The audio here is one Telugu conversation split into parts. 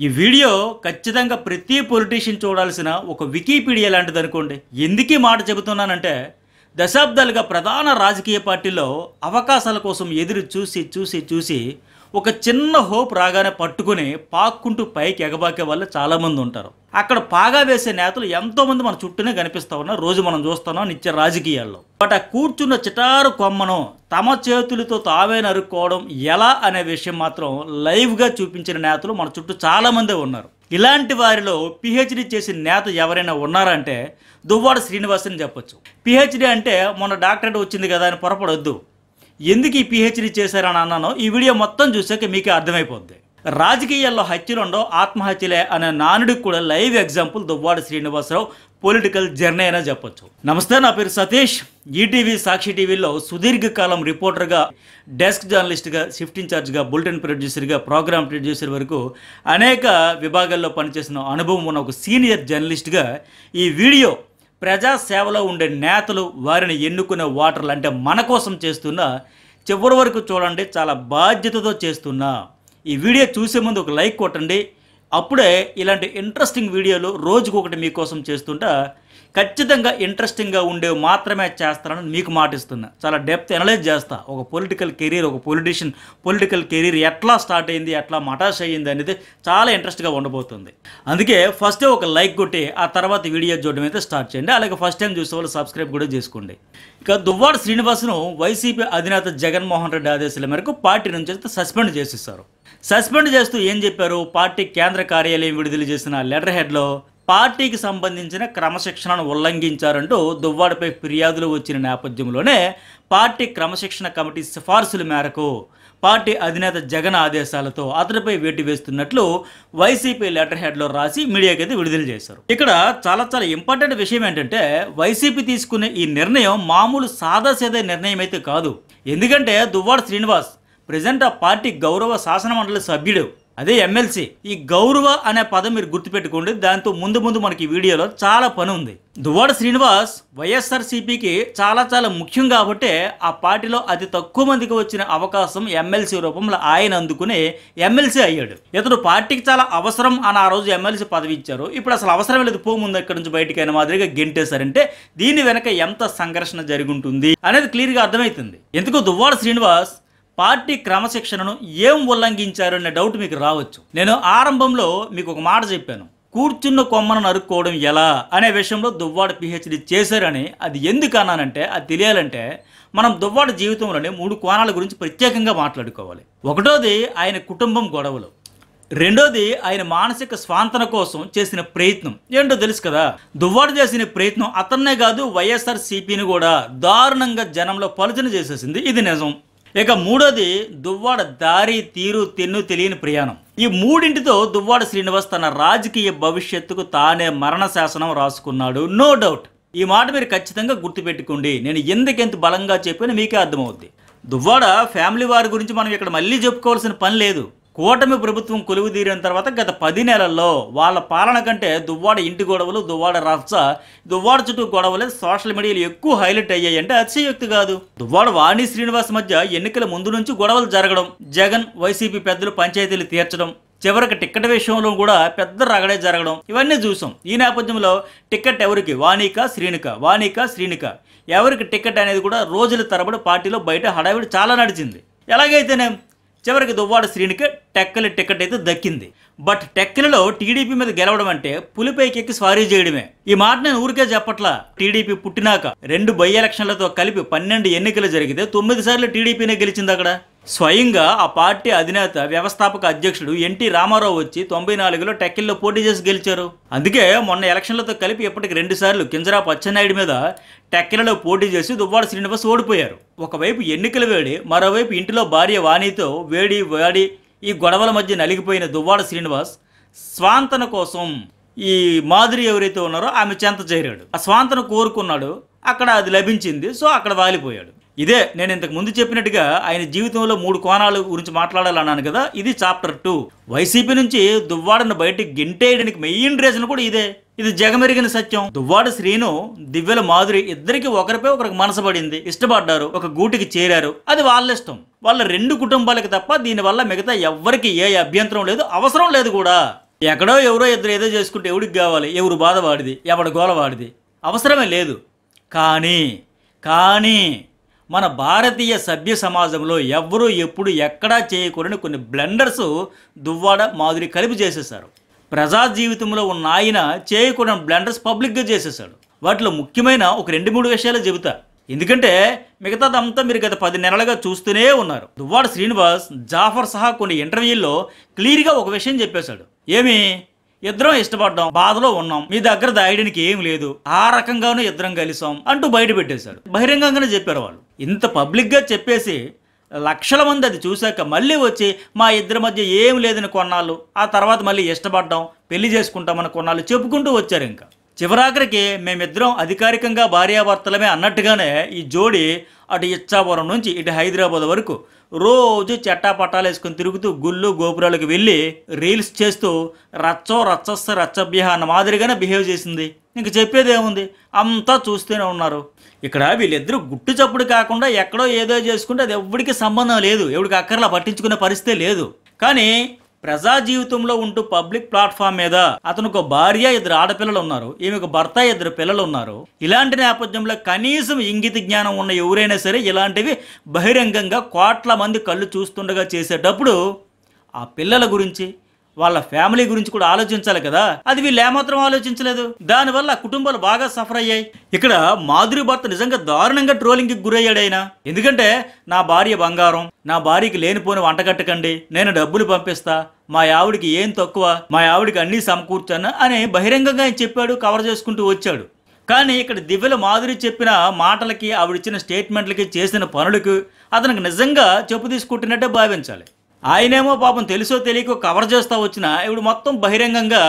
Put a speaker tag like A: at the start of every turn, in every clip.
A: ఈ వీడియో ఖచ్చితంగా ప్రతి పొలిటీషియన్ చూడాల్సిన ఒక వికీపీడియా లాంటిది అనుకోండి. ఎందుకు ఈ మాట చెబుతున్నానంటే దశాబ్దాలుగా ప్రధాన రాజకీయ పార్టీల్లో అవకాశాల కోసం ఎదురు చూసి ఒక చిన్న హోప్ రాగానే పట్టుకుని పాక్కుంటూ పైకి ఎగబాకే వాళ్ళు చాలామంది ఉంటారు. అక్కడ పాగా వేసే నేతలు ఎంతోమంది మన చుట్టూనే కనిపిస్తూ ఉన్నారు. రోజు మనం చూస్తున్నాం నిత్య రాజకీయాల్లో. బట్ ఆ కూర్చున్న చిటారు కొమ్మను తమ చేతులతో తావే నరుక్కోవడం ఎలా అనే విషయం మాత్రం లైవ్గా చూపించిన నేతలు మన చుట్టూ చాలామందే ఉన్నారు. ఇలాంటి వారిలో పిహెచ్డి చేసిన నేత ఎవరైనా ఉన్నారంటే దువ్వాడ శ్రీనివాస్ అని చెప్పొచ్చు. పిహెచ్డి అంటే మొన్న డాక్టరేట్ వచ్చింది కదా అని పొరపడొద్దు. ఎందుకు ఈ పిహెచ్డి చేశారని అన్నానో ఈ వీడియో మొత్తం చూసాక మీకే అర్థమైపోద్ది. రాజకీయాల్లో హత్యలుండో ఆత్మహత్యలే అనే నానుడికి కూడా live example Duvvada Srinivasarao political journey అయినా చెప్పొచ్చు. నమస్తే, నా పేరు సతీష్. ఈటీవీ సాక్షి టీవీలో సుదీర్ఘకాలం రిపోర్టర్గా, డెస్క్ జర్నలిస్ట్గా, షిఫ్ట్ ఇన్ఛార్జ్గా, బులెటిన్ ప్రొడ్యూసర్గా, ప్రోగ్రామ్ ప్రొడ్యూసర్ వరకు అనేక విభాగాల్లో పనిచేసిన అనుభవం ఉన్న ఒక సీనియర్ జర్నలిస్ట్గా ఈ వీడియో ప్రజాసేవలో ఉండే నేతలు, వారిని ఎన్నుకునే ఓటర్లు అంటే మన కోసం చేస్తున్న చివరి వరకు చూడండి. చాలా బాధ్యతతో చేస్తున్నా. ఈ వీడియో చూసే ముందు ఒక లైక్ కొట్టండి. అప్పుడే ఇలాంటి ఇంట్రెస్టింగ్ వీడియోలు రోజుకొకటి మీకోసం చేస్తుంటా ఖచ్చితంగా ఇంట్రెస్టింగ్గా ఉండేవి మాత్రమే చేస్తానని మీకు మాటిస్తున్నా. చాలా డెప్త్ అనలైజ్ చేస్తా. ఒక పొలిటికల్ కెరీర్, ఒక పొలిటీషియన్ పొలిటికల్ కెరీర్ ఎట్లా స్టార్ట్ అయింది, ఎట్లా మటాష్ అయ్యింది అనేది చాలా ఇంట్రెస్ట్గా ఉండబోతుంది. అందుకే ఫస్టే ఒక లైక్ కొట్టి ఆ తర్వాత వీడియో చూడడం అయితే స్టార్ట్ చేయండి. అలాగే ఫస్ట్ టైం చూసే వాళ్ళు సబ్స్క్రైబ్ కూడా చేసుకోండి. ఇక దువ్వాడ శ్రీనివాస్ను వైసీపీ అధినేత జగన్మోహన్ రెడ్డి ఆదేశాల మేరకు పార్టీ నుంచి అయితే సస్పెండ్ చేసేసారు. సస్పెండ్ చేస్తూ ఏం చెప్పారు? పార్టీ కేంద్ర కార్యాలయం విడుదల చేసిన లెటర్ హెడ్లో పార్టీకి సంబంధించిన క్రమశిక్షణను ఉల్లంఘించారంటూ దువ్వాడపై ఫిర్యాదులు వచ్చిన నేపథ్యంలోనే పార్టీ క్రమశిక్షణ కమిటీ సిఫార్సుల మేరకు పార్టీ అధినేత జగన్ ఆదేశాలతో అతడిపై వేటు వేస్తున్నట్లు వైసీపీ లెటర్ హెడ్లో రాసి మీడియాకి అయితే విడుదల చేశారు. ఇక్కడ చాలా ఇంపార్టెంట్ విషయం ఏంటంటే వైసీపీ తీసుకునే ఈ నిర్ణయం మామూలు సాదాసీదా నిర్ణయం అయితే కాదు. ఎందుకంటే దువ్వాడ శ్రీనివాస్ ప్రెజెంట్ ఆ పార్టీ గౌరవ శాసనమండలి సభ్యుడు, అదే ఎమ్మెల్సీ. ఈ గౌరవ అనే పదం మీరు గుర్తుపెట్టుకోండి. దాంతో ముందు మనకి ఈ వీడియోలో చాలా పని ఉంది. దువ్వాడ శ్రీనివాస్ వైఎస్ఆర్సీపీకి చాలా ముఖ్యం కాబట్టి ఆ పార్టీలో అతి తక్కువ మందికి వచ్చిన అవకాశం ఎమ్మెల్సీ రూపంలో ఆయన అందుకుని ఎమ్మెల్సీ అయ్యాడు. ఇతడు పార్టీకి చాలా అవసరం అని ఆ రోజు ఎమ్మెల్సీ పదవి ఇచ్చారు. ఇప్పుడు అసలు అవసరం లేదు, పోముందు ఎక్కడి నుంచి బయటికి అయిన మాదిరిగా గెంటేశారంటే దీని వెనక ఎంత సంఘర్షణ జరిగి ఉంటుంది అనేది క్లియర్గా అర్థమవుతుంది. ఎందుకు దువ్వాడ శ్రీనివాస్ పార్టీ క్రమశిక్షణను ఏం ఉల్లంఘించారు అనే డౌట్ మీకు రావచ్చు. నేను ఆరంభంలో మీకు ఒక మాట చెప్పాను, కూర్చున్న కొమ్మను నరుక్కోవడం ఎలా అనే విషయంలో దువ్వాడ పిహెచ్డి చేశారని. అది ఎందుకు అన్నానంటే, అది తెలియాలంటే మనం దువ్వాడ జీవితంలోనే 3 కోణాల గురించి ప్రత్యేకంగా మాట్లాడుకోవాలి. ఒకటోది ఆయన కుటుంబం గొడవలు, రెండోది ఆయన మానసిక స్వాంతన కోసం చేసిన ప్రయత్నం. ఏంటో తెలుసు కదా, దువ్వాడ చేసిన ప్రయత్నం అతన్నే కాదు వైఎస్ఆర్సీపీని కూడా దారుణంగా జనంలో పలుచన చేసేసింది. ఇది నిజం. ఇక మూడోది దువ్వాడ దారి తీరు తెన్ను తెలియని ప్రయాణం. ఈ మూడింటితో దువ్వాడ శ్రీనివాస్ తన రాజకీయ భవిష్యత్తుకు తానే మరణ శాసనం రాసుకున్నాడు. No doubt. ఈ మాట మీరు ఖచ్చితంగా గుర్తుపెట్టుకోండి. నేను ఎందుకెంత బలంగా చెప్పినా మీకే అర్థమవుద్ది. దువ్వాడ ఫ్యామిలీ వారి గురించి మనం ఇక్కడ మళ్ళీ చెప్పుకోవాల్సిన పని లేదు. కూటమి ప్రభుత్వం కొలువు తీరిన తర్వాత గత 10 నెలల్లో వాళ్ళ పాలన కంటే దువ్వాడ ఇంటి గొడవలు, దువ్వాడ రచ్చ, దువ్వాడ చుట్టూ గొడవలే సోషల్ మీడియాలో ఎక్కువ హైలైట్ అయ్యాయంటే అతిశయోక్తి కాదు. దువ్వాడ వాణి శ్రీనివాస్ మధ్య ఎన్నికల ముందు నుంచి గొడవలు జరగడం, జగన్ వైసీపీ పెద్దలు పంచాయతీలు తీర్చడం, చివరికి టికెట్ విషయంలో కూడా పెద్ద రగడే జరగడం, ఇవన్నీ చూసాం. ఈ నేపథ్యంలో టికెట్ ఎవరికి? వాణిక శ్రీనిక ఎవరికి టికెట్ అనేది కూడా రోజుల తరబడి పార్టీలో బయట హడావిడి చాలా నడిచింది. ఎలాగైతేనే చివరికి దువ్వాడ శ్రీనికే టెక్కలి టికెట్ అయితే దక్కింది. బట్ టెక్కలిలో టీడీపీ మీద గెలవడం అంటే పులిపైకి ఎక్కి స్వారీ చేయడమే. ఈ మాట నేను ఊరికే చెప్పట్లా. టీడీపీ పుట్టినాక 2 బై ఎలక్షన్లతో కలిపి 12 ఎన్నికలు జరిగితే 9 సార్లు టీడీపీనే గెలిచింది. అక్కడ స్వయంగా ఆ పార్టీ అధినేత వ్యవస్థాపక అధ్యక్షుడు ఎన్టీ రామారావు వచ్చి 94లో టెక్కిల్లో పోటీ చేసి గెలిచారు. అందుకే మొన్న ఎలక్షన్లతో కలిపి ఇప్పటికి 2 సార్లు కింజరాపు అచ్చెన్నాయుడు మీద టెక్కిలలో పోటీ చేసి దువ్వాడ శ్రీనివాస్ ఓడిపోయారు. ఒకవైపు ఎన్నికల వేడి, మరోవైపు ఇంటిలో భార్య వాణితో వాడి ఈ గొడవల మధ్య నలిగిపోయిన దువ్వాడ శ్రీనివాస్ స్వాంతన కోసం ఈ మాధురి ఎవరైతే ఉన్నారో ఆమె చెంత చేరాడు. ఆ స్వాంతన కోరుకున్నాడు, అక్కడ అది లభించింది. సో అక్కడ వాలిపోయాడు. ఇదే నేను ఇంతకు ముందు చెప్పినట్టుగా ఆయన జీవితంలో 3 కోణాల గురించి మాట్లాడాలన్నాను కదా. ఇది చాప్టర్ 2. వైసీపీ నుంచి దువ్వాడను బయటికి గెంటేయడానికి మెయిన్ రీజన్ కూడా ఇదే. ఇది జగమెరిగిన సత్యం. దువ్వాడ శ్రీను, దివ్యల మాధురి ఇద్దరికి ఒకరిపై ఒకరికి మనసుపడింది, ఇష్టపడ్డారు, ఒక గూటికి చేరారు. అది వాళ్ళ ఇష్టం, వాళ్ళ 2 కుటుంబాలకి తప్ప. దీనివల్ల మిగతా ఎవ్వరికి ఏ అభ్యంతరం లేదు, అవసరం లేదు కూడా. ఎక్కడో ఎవరో ఇద్దరు ఏదో చేసుకుంటే ఎవడికి కావాలి, ఎవరు బాధ వాడిది, ఎవడి గోల వాడిది, అవసరమే లేదు. కానీ కానీ మన భారతీయ సభ్య సమాజంలో ఎవ్వరూ ఎప్పుడు ఎక్కడా చేయకూడని కొన్ని బ్లెండర్స్ దువ్వాడ మాధురి కలిపి చేసేశారు. ప్రజా జీవితంలో ఉన్న ఆయన చేయకూడని బ్లెండర్స్ పబ్లిక్గా చేసేసాడు. వాటిలో ముఖ్యమైన ఒక 2-3 విషయాలు చెబుతా, ఎందుకంటే మిగతాదంతా మీరు గత 10 నెలలుగా చూస్తూనే ఉన్నారు. దువ్వాడ శ్రీనివాస్ జాఫర్ సహా కొన్ని ఇంటర్వ్యూల్లో క్లియర్గా ఒక విషయం చెప్పేశాడు. ఏమి, ఇద్దరం ఇష్టపడ్డాం, బాధలో ఉన్నాం, మీ దగ్గర దాయడానికి ఏం లేదు, ఆ రకంగానూ ఇద్దరం కలిసాం అంటూ బయట పెట్టేశాడు. బహిరంగంగానే చెప్పారు వాళ్ళు. ఇంత పబ్లిక్గా చెప్పేసి లక్షల మంది అది చూశాక మళ్ళీ వచ్చి మా ఇద్దరి మధ్య ఏం లేదని కొన్నాళ్ళు, ఆ తర్వాత మళ్ళీ ఇష్టపడ్డాం, పెళ్లి చేసుకుంటామని కొన్నాళ్ళు చెప్పుకుంటూ వచ్చారు. ఇంకా చివరాఖరికి మేమిద్దరం అధికారికంగా భార్యాభర్తలమే అన్నట్టుగానే ఈ జోడి అటు ఇచ్చాపురం నుంచి ఇటు హైదరాబాద్ వరకు రోజు చట్టాపట్టాలు వేసుకొని తిరుగుతూ గుళ్ళు గోపురాలకు వెళ్ళి రీల్స్ చేస్తూ రచ్చో రచ్చస్స రచ్చభ్య అన్న మాదిరిగానే బిహేవ్ చేసింది. ఇంక చెప్పేది ఏముంది, అంతా చూస్తూనే ఉన్నారు. ఇక్కడ వీళ్ళిద్దరూ గుట్టు చప్పుడు కాకుండా ఎక్కడో ఏదో చేసుకుంటే అది ఎవరికి సంబంధం లేదు, ఎవరికి అక్కర్లా పట్టించుకునే పరిస్థితే లేదు. కానీ ప్రజా జీవితంలో ఉంటూ పబ్లిక్ ప్లాట్ఫామ్ మీద అతనికి ఒక భార్య, 2 ఆడపిల్లలు ఉన్నారు, ఈమెకు భర్త, 2 పిల్లలు ఉన్నారు. ఇలాంటి నేపథ్యంలో కనీసం ఇంగిత జ్ఞానం ఉన్న ఎవరైనా సరే ఇలాంటివి బహిరంగంగా కోట్ల మంది కళ్ళు చూస్తుండగా చేసేటప్పుడు ఆ పిల్లల గురించి, వాళ్ళ ఫ్యామిలీ గురించి కూడా ఆలోచించాలి కదా. అది వీళ్ళు ఏమాత్రం ఆలోచించలేదు. దానివల్ల కుటుంబాలు బాగా సఫర్ అయ్యాయి. ఇక్కడ మాధురి భర్త నిజంగా దారుణంగా ట్రోలింగ్కి గురయ్యాడు ఆయన. ఎందుకంటే నా భార్య బంగారం, నా భార్యకి లేనిపోని వంట కట్టకండి, నేను డబ్బులు పంపిస్తా, మా ఆవిడికి ఏం తక్కువ, మా ఆవిడికి అన్నీ సమకూర్చాను అని బహిరంగంగా ఆయన చెప్పాడు, కవర్ చేసుకుంటూ వచ్చాడు. కానీ ఇక్కడ దివ్యల మాధురి చెప్పిన మాటలకి, ఆవిడిచ్చిన స్టేట్మెంట్లకి, చేసిన పనులకు అతనికి నిజంగా చెప్పు తీసుకుంటున్నట్టే భావించాలి. ఆయనేమో పాపం తెలుసో తెలియకో కవర్ చేస్తూ వచ్చినా ఇప్పుడు మొత్తం బహిరంగంగా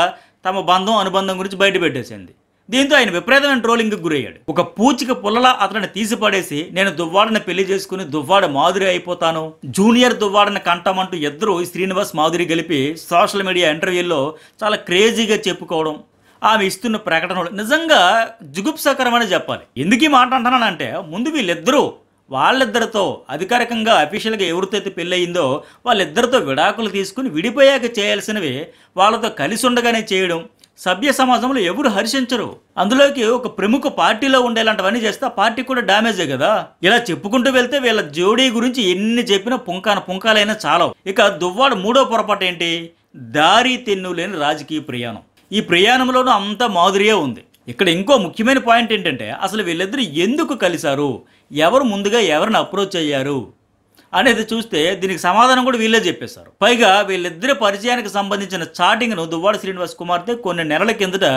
A: తమ బంధం అనుబంధం గురించి బయట పెట్టేసింది. దీంతో ఆయన విపరీతమైన ట్రోలింగ్కి గురయ్యాడు. ఒక పూచిక పుల్లలా అతన్ని తీసిపడేసి నేను దువ్వాడని పెళ్లి చేసుకుని దువ్వాడ మాధురి అయిపోతాను, జూనియర్ దువ్వాడని కంటామంటూ ఇద్దరు శ్రీనివాస్ మాధురి కలిపి సోషల్ మీడియా ఇంటర్వ్యూల్లో చాలా క్రేజీగా చెప్పుకోవడం, ఆమె ఇస్తున్న ప్రకటనలు నిజంగా జుగుప్సకరమని చెప్పాలి. ఎందుకు ఈ మాట అంటున్నానంటే, ముందు వీళ్ళిద్దరూ వాళ్ళిద్దరితో అధికారికంగా అఫీషియల్గా ఎవరితో పెళ్ళయిందో వాళ్ళిద్దరితో విడాకులు తీసుకుని విడిపోయాక చేయాల్సినవి వాళ్ళతో కలిసి ఉండగానే చేయడం సభ్య సమాజంలో ఎవరు హర్షించరు. అందులోకి ఒక ప్రముఖ పార్టీలో ఉండేలాంటివన్నీ చేస్తే ఆ పార్టీ కూడా డ్యామేజే కదా. ఇలా చెప్పుకుంటూ వెళ్తే వీళ్ళ జోడీ గురించి ఎన్ని చెప్పినా పుంకాలైనా చాలవు. ఇక దువ్వాడ 3వ పొరపాటు ఏంటి, దారి తెన్నులేని రాజకీయ ప్రయాణం. ఈ ప్రయాణంలోనూ అంతా మాధురియే ఉంది. ఇక్కడ ఇంకో ముఖ్యమైన పాయింట్ ఏంటంటే, అసలు వీళ్ళిద్దరు ఎందుకు కలిశారు, ఎవరు ముందుగా ఎవరిని అప్రోచ్ అయ్యారు అనేది చూస్తే దీనికి సమాధానం కూడా వీళ్ళే చెప్పేశారు. పైగా వీళ్ళిద్దరి పరిచయానికి సంబంధించిన చాటింగ్ను దువ్వాడ శ్రీనివాస్ కుమార్తె కొన్ని నెలల కిందట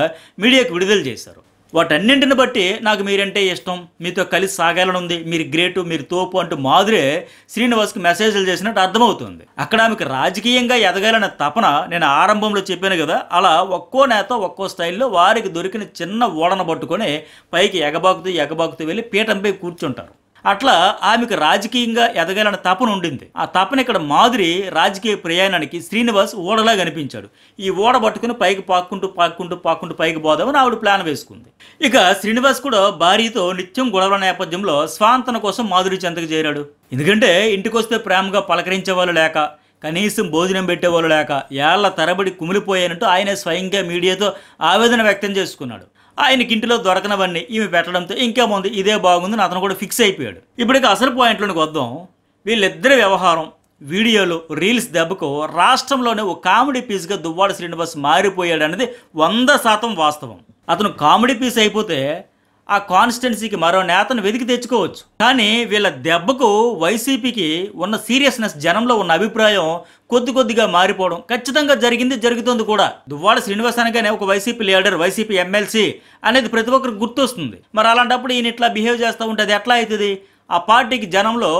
A: మీడియాకు విడుదల చేశారు. వాటన్నింటిని బట్టి నాకు మీరంటే ఇష్టం, మీతో కలిసి సాగాలని ఉంది, మీరు గ్రేటు, మీరు తోపు అంటూ మాధురే శ్రీనివాస్కి మెసేజ్లు చేసినట్టు అర్థమవుతుంది. అక్కడ ఆమెకు రాజకీయంగా ఎదగాలన్న తపన నేను ఆరంభంలో చెప్పాను కదా, అలా ఒక్కో నేత ఒక్కో స్టైల్లో వారికి దొరికిన చిన్న ఓడను పట్టుకొని పైకి ఎగబాకుతూ వెళ్ళి పీఠంపై కూర్చుంటారు. అట్లా ఆమెకు రాజకీయంగా ఎదగాలన్న తపన ఉండింది. ఆ తపన ఇక్కడ మాధురి రాజకీయ ప్రయాణానికి శ్రీనివాస్ ఓడలా కనిపించాడు. ఈ ఓడ పట్టుకుని పైకి పాక్కుంటూ పైకి పోదామని ఆవిడ ప్లాన్ వేసుకుంది. ఇక శ్రీనివాస్ కూడా భార్యతో నిత్యం గొడవల నేపథ్యంలో స్వాంతన కోసం మాధురి చెంతకు చేరాడు. ఎందుకంటే ఇంటికి వస్తే ప్రేమగా పలకరించే వాళ్ళు లేక, కనీసం భోజనం పెట్టేవాళ్ళు లేక ఏళ్ల తరబడి కుమిలిపోయానంటూ ఆయనే స్వయంగా మీడియాతో ఆవేదన వ్యక్తం చేసుకున్నాడు. ఆయనకి ఇంటిలో దొరకనవన్నీ ఈమె పెట్టడంతో ఇంకేముంది, ఇదే బాగుందని అతను కూడా ఫిక్స్ అయిపోయాడు. ఇప్పటికి అసలు పాయింట్లోకి వద్దాం. వీళ్ళిద్దరి వ్యవహారం, వీడియోలు, రీల్స్ దెబ్బకు రాష్ట్రంలోనే ఒక కామెడీ పీస్గా దువ్వాడ శ్రీనివాస్ మారిపోయాడు అనేది 100% వాస్తవం. అతను కామెడీ పీస్ అయిపోతే ఆ కాన్స్టిట్యున్సీకి మరో నేతను వెతికి తెచ్చుకోవచ్చు. కానీ వీళ్ళ దెబ్బకు వైసీపీకి ఉన్న సీరియస్నెస్, జనంలో ఉన్న అభిప్రాయం కొద్దిగా మారిపోవడం ఖచ్చితంగా జరుగుతుంది కూడా. దువ్వాడ శ్రీనివాస్ అనగానే ఒక వైసీపీ లీడర్, వైసీపీ ఎమ్మెల్సీ అనేది ప్రతి ఒక్కరికి గుర్తొస్తుంది. మరి అలాంటప్పుడు ఈయన ఇట్లా బిహేవ్ చేస్తూ ఉంటే అది ఎట్లా అవుతుంది? ఆ పార్టీకి జనంలో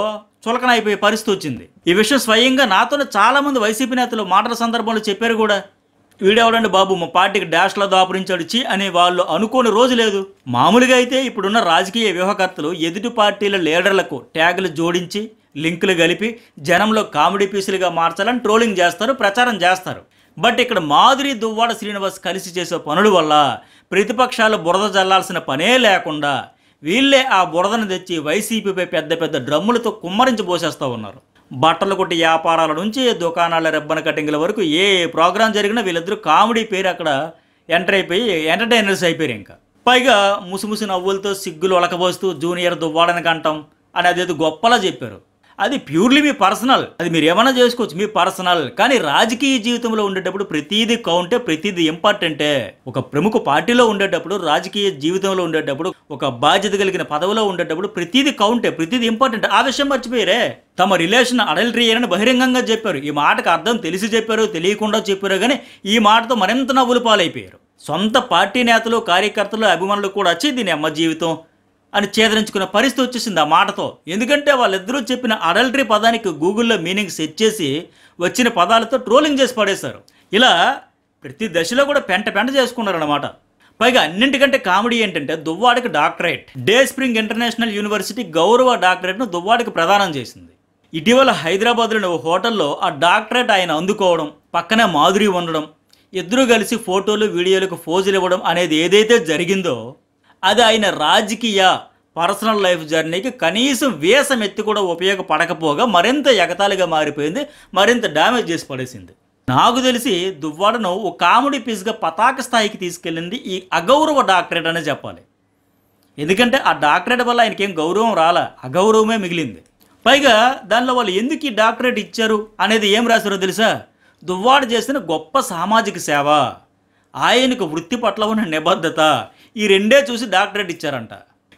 A: చులకన అయిపోయే పరిస్థితి వచ్చింది. ఈ విషయం స్వయంగా నాతోనే చాలామంది వైసీపీ నేతలు మాటల సందర్భంలో చెప్పారు కూడా. వీడెవడండి బాబు మా పార్టీకి డాష్లో దాపురించాడు చి అని వాళ్ళు అనుకోని రోజు లేదు. మామూలుగా అయితే ఇప్పుడున్న రాజకీయ వ్యూహకర్తలు ఎదుటి పార్టీల లీడర్లకు ట్యాగులు జోడించి లింకులు కలిపి జనంలో కామెడీ పీసులుగా మార్చాలని ట్రోలింగ్ చేస్తారు, ప్రచారం చేస్తారు. బట్ ఇక్కడ మాధురి దువ్వాడ శ్రీనివాస్ కలిసి చేసే పనుల వల్ల ప్రతిపక్షాలు బురద జల్లాల్సిన పనే లేకుండా వీళ్ళే ఆ బురదను తెచ్చి వైసీపీపై పెద్ద డ్రమ్ములతో కుమ్మరించి పోసేస్తూ ఉన్నారు. బట్టలు కొట్టి వ్యాపారాల నుంచి దుకాణాల రెబ్బన కటింగ్ల వరకు ఏ ప్రోగ్రాం జరిగినా వీళ్ళిద్దరూ కామెడీ పేరు అక్కడ ఎంటర్ అయిపోయి ఎంటర్టైనర్స్ అయిపోయారు. ఇంకా పైగా ముసిముసి నవ్వులతో సిగ్గులు ఒలకబోస్తూ జూనియర్ దువ్వాడని కంటాం అని అదేదో గొప్పలా చెప్పారు. అది ప్యూర్లీ మీ పర్సనల్, అది మీరు ఏమైనా చేసుకోవచ్చు, మీ పర్సనల్. కానీ రాజకీయ జీవితంలో ఉండేటప్పుడు ప్రతిదీ కౌంటే, ప్రతిదీ ఇంపార్టెంటే. ఒక ప్రముఖ పార్టీలో ఉండేటప్పుడు, రాజకీయ జీవితంలో ఉండేటప్పుడు, ఒక బాధ్యత కలిగిన పదవిలో ఉండేటప్పుడు ప్రతిదీ కౌంటే, ప్రతిదీ ఇంపార్టెంట్. ఆ విషయం మర్చిపోయారే. తమ రిలేషన్ అడల్టరీ అని బహిరంగంగా చెప్పారు. ఈ మాటకు అర్థం తెలిసి చెప్పారు, తెలియకుండా చెప్పారు, కానీ ఈ మాటతో మరింత నవ్వులు పాలైపోయారు. సొంత పార్టీ నేతలు, కార్యకర్తలు, అభిమానులు కూడా వచ్చి దీని అమ్మ జీవితం అని చేదరించుకున్న పరిస్థితి వచ్చేసింది ఆ మాటతో. ఎందుకంటే వాళ్ళిద్దరూ చెప్పిన అడల్టరీ పదానికి గూగుల్లో మీనింగ్ సెట్ చేసి వచ్చిన పదాలతో ట్రోలింగ్ చేసి పడేశారు. ఇలా ప్రతి దశలో కూడా పెంట చేసుకున్నారన్నమాట. పైగా అన్నింటికంటే కామెడీ ఏంటంటే దువ్వాడికి doctorate. Day Spring International University గౌరవ డాక్టరేట్ను దువ్వాడికి ప్రదానం చేసింది. ఇటీవల హైదరాబాద్లోని ఓ హోటల్లో ఆ డాక్టరేట్ ఆయన అందుకోవడం, పక్కనే మాధురి ఉండడం, ఇద్దరూ కలిసి ఫోటోలు వీడియోలకు పోజులు ఇవ్వడం అనేది ఏదైతే జరిగిందో అది ఆయన రాజకీయ పర్సనల్ లైఫ్ జర్నీకి కనీసం వేసం ఎత్తి కూడా ఉపయోగపడకపోగా మరింత ఎగతాళిగా మారిపోయింది, మరింత డ్యామేజ్ చేసి పడేసింది. నాకు తెలిసి దువ్వాడను ఓ కామెడీ పీస్గా పతాక స్థాయికి తీసుకెళ్ళింది ఈ అగౌరవ డాక్టరేట్ అనే చెప్పాలి. ఎందుకంటే ఆ డాక్టరేట్ వల్ల ఆయనకేం గౌరవం రాలా, అగౌరవమే మిగిలింది. పైగా దానిలో వాళ్ళు ఎందుకు ఈ డాక్టరేట్ ఇచ్చారు అనేది ఏం రాశారో తెలుసా? దువ్వాడ చేసిన గొప్ప సామాజిక సేవ, ఆయనకు వృత్తి పట్ల ఉన్న నిబద్ధత, ఈ రెండే చూసి డాక్టరేట్ ఇచ్చారంట.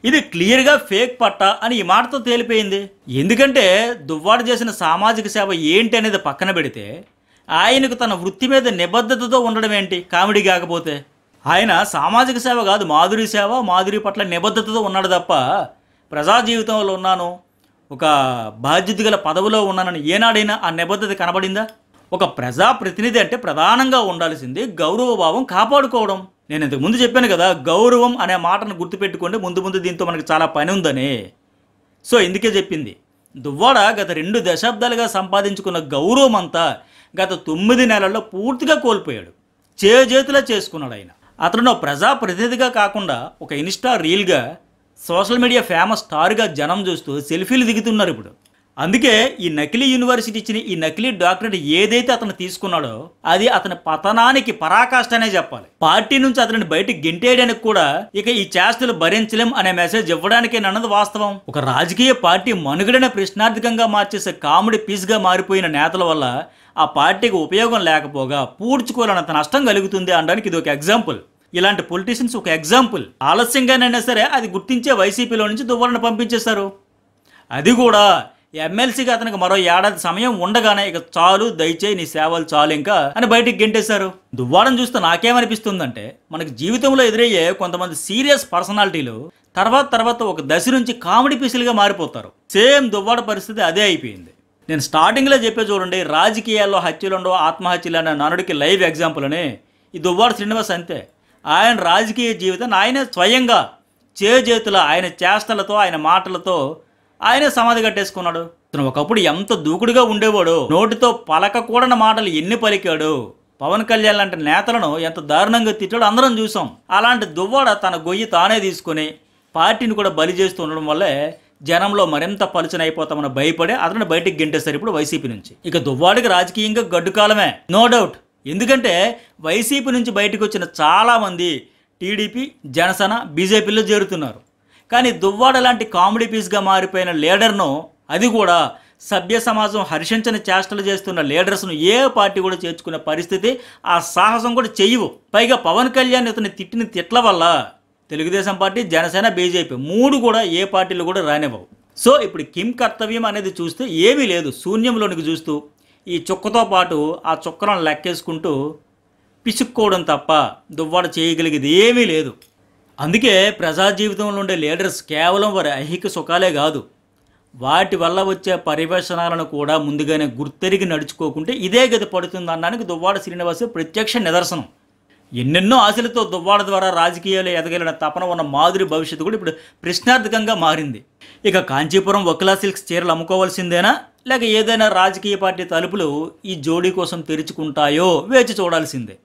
A: ఇది క్లియర్గా ఫేక్ పట్టా అని ఈ మాటతో తేలిపోయింది. ఎందుకంటే దువ్వాడ చేసిన సామాజిక సేవ ఏంటి అనేది పక్కన పెడితే ఆయనకు తన వృత్తి మీద నిబద్ధతతో ఉండడం ఏంటి కామెడీ కాకపోతే? ఆయన సామాజిక సేవ కాదు, మాధురి సేవ, మాధురి పట్ల నిబద్ధతతో ఉన్నాడు తప్ప ప్రజా జీవితంలో ఉన్నాను, ఒక బాధ్యత గల పదవిలో ఉన్నానని ఏనాడైనా ఆ నిబద్ధత కనబడిందా? ఒక ప్రజాప్రతినిధి అంటే ప్రధానంగా ఉండాల్సింది గౌరవ భావం కాపాడుకోవడం. నేను ఇంతకు ముందు చెప్పాను కదా, గౌరవం అనే మాటను గుర్తుపెట్టుకోండి, ముందు దీంతో మనకు చాలా పని ఉందని. సో ఇందుకే చెప్పింది. దువ్వాడ గత 2 దశాబ్దాలుగా సంపాదించుకున్న గౌరవం అంతా గత 9 నెలల్లో పూర్తిగా కోల్పోయాడు. చేతులా చేసుకున్నాడు ఆయన. అతను ప్రజాప్రతినిధిగా కాకుండా ఒక ఇన్స్టా రీల్గా, సోషల్ మీడియా ఫేమస్ స్టార్గా జనం చూస్తూ సెల్ఫీలు దిగుతున్నారు ఇప్పుడు. అందుకే ఈ నకిలీ యూనివర్సిటీ ఇచ్చిన ఈ నకిలీ డాక్టరేట్ ఏదైతే అతను తీసుకున్నాడో అది అతని పతనానికి పరాకాష్ఠనే చెప్పాలి. పార్టీ నుంచి అతనిని బయటికి గెంటేయడానికి కూడా ఇక ఈ చేష్టలు భరించలేం అనే మెసేజ్ ఇవ్వడానికే అన్నది వాస్తవం. ఒక రాజకీయ పార్టీ మనుగడనే ప్రశ్నార్థకంగా మార్చేసే కామెడీ పీస్గా మారిపోయిన నేతల వల్ల ఆ పార్టీకి ఉపయోగం లేకపోగా పూడ్చుకోలేనంత నష్టం కలుగుతుంది అనడానికి ఇది ఒక ఎగ్జాంపుల్. ఇలాంటి పొలిటీషియన్స్ ఒక ఎగ్జాంపుల్. ఆలస్యంగానైనా సరే అది గుర్తించే వైసీపీలో నుంచి దువ్వాడను పంపించేశారు. అది కూడా ఎమ్మెల్సీగా అతనికి మరో ఏడాది సమయం ఉండగానే ఇక చాలు, దయచేయి నీ సేవలు చాలు ఇంకా అని బయటికి గెంటేశారు. దువ్వాడను చూస్తే నాకేమనిపిస్తుందంటే మనకి జీవితంలో ఎదురయ్యే కొంతమంది సీరియస్ పర్సనాలిటీలు తర్వాత ఒక దశ నుంచి కామెడీ పీసులుగా మారిపోతారు. సేమ్ దువ్వాడ పరిస్థితి అదే అయిపోయింది. నేను స్టార్టింగ్లో చెప్పే చూడండి, రాజకీయాల్లో హత్యలుండవు, ఆత్మహత్యలు అనే నానుడికి లైవ్ ఎగ్జాంపుల్ అని ఈ దువ్వాడ శ్రీనివాస్ అంతే. ఆయన రాజకీయ జీవితాన్ని ఆయన స్వయంగా చేతుల ఆయన చేష్టలతో, ఆయన మాటలతో ఆయనే సమాధి కట్టేసుకున్నాడు. అతను ఒకప్పుడు ఎంత దూకుడుగా ఉండేవాడు, నోటితో పలకకూడని మాటలు ఎన్ని పలికాడు. పవన్ కళ్యాణ్ లాంటి నేతలను ఎంత దారుణంగా తిట్టాడో అందరం చూసాం. అలాంటి దువ్వాడ తన గొయ్యి తానే తీసుకుని పార్టీని కూడా బలి చేస్తూ ఉండడం వల్లే జనంలో మరింత పలుచన అయిపోతామని భయపడి అతను బయటికి గెంటేశారు ఇప్పుడు వైసీపీ నుంచి. ఇక దువ్వాడికి రాజకీయంగా గడ్డు కాలమే, నో డౌట్. ఎందుకంటే వైసీపీ నుంచి బయటకు వచ్చిన చాలామంది టీడీపీ, జనసేన, బీజేపీలో చేరుతున్నారు. కానీ దువ్వాడ లాంటి కామెడీ పీస్గా మారిపోయిన లీడర్ను, అది కూడా సభ్య సమాజం హర్షించని చేష్టలు చేస్తున్న లీడర్స్ను ఏ పార్టీ కూడా చేర్చుకునే పరిస్థితి, ఆ సాహసం కూడా చెయ్యవు. పైగా పవన్ కళ్యాణ్ ఇతని తిట్టిన తిట్ల వల్ల తెలుగుదేశం పార్టీ, జనసేన, బీజేపీ 3 కూడా ఏ పార్టీలు కూడా రానివ్వవు. సో ఇప్పుడు కిమ్ కర్తవ్యం అనేది చూస్తే ఏమీ లేదు, శూన్యంలోనికి చూస్తూ ఈ చుక్కతో పాటు ఆ చుక్కలను లెక్కేసుకుంటూ పిసుక్కోవడం తప్ప దువ్వాడ చేయగలిగేది ఏమీ లేదు. అందుకే ప్రజా జీవితంలో ఉండే లీడర్స్ కేవలం వారి ఐహిక సుఖాలే కాదు, వాటి వల్ల వచ్చే పరివేషణాలను కూడా ముందుగానే గుర్తెరిగి నడుచుకోకుంటే ఇదే గతి పడుతుంది అనడానికి దువ్వాడ శ్రీనివాస్ ప్రత్యక్ష నిదర్శనం. ఎన్నెన్నో ఆశలతో దువ్వాడ ద్వారా రాజకీయాలు ఎదగలిగిన తపన ఉన్న మాధురి భవిష్యత్తు కూడా ఇప్పుడు ప్రశ్నార్థకంగా మారింది. ఇక కాంచీపురం వకిలా సిల్క్స్ చీరలు అమ్ముకోవాల్సిందేనా, లేక ఏదైనా రాజకీయ పార్టీ తలుపులు ఈ జోడీ కోసం తెరుచుకుంటాయో వేచి చూడాల్సిందే.